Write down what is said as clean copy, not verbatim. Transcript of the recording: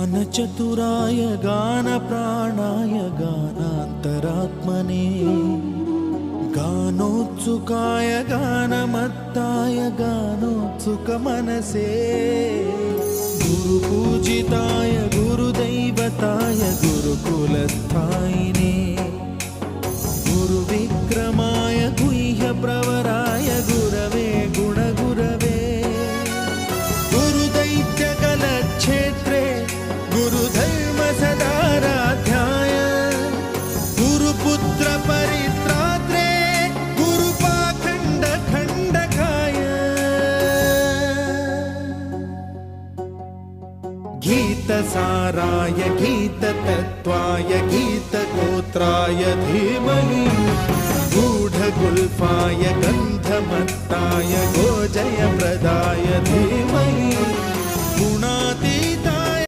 गानचतुराय गानप्राणाय गानान्तरात्मने गानोत्सुकाय गानमत्ताय गानोत्सुकमनसे गुरुपूजिताय गुरुदैवताय गुरुकुलस्थायिने गुरुविक्रमाय गुह्यप्रवराय गुरवे गुणगुरवे गुरुदैत्यकलक्षेत्रे गुरुधर्मसदाराध्याय गुरुपुत्र परित्रात्रे गुरुपाखण्डखण्डकाय गीतसाराय गीततत्त्वाय गीतगोत्राय धीमहि गूढगुल्फाय गन्धमत्ताय गोजयप्रदाय धीमहि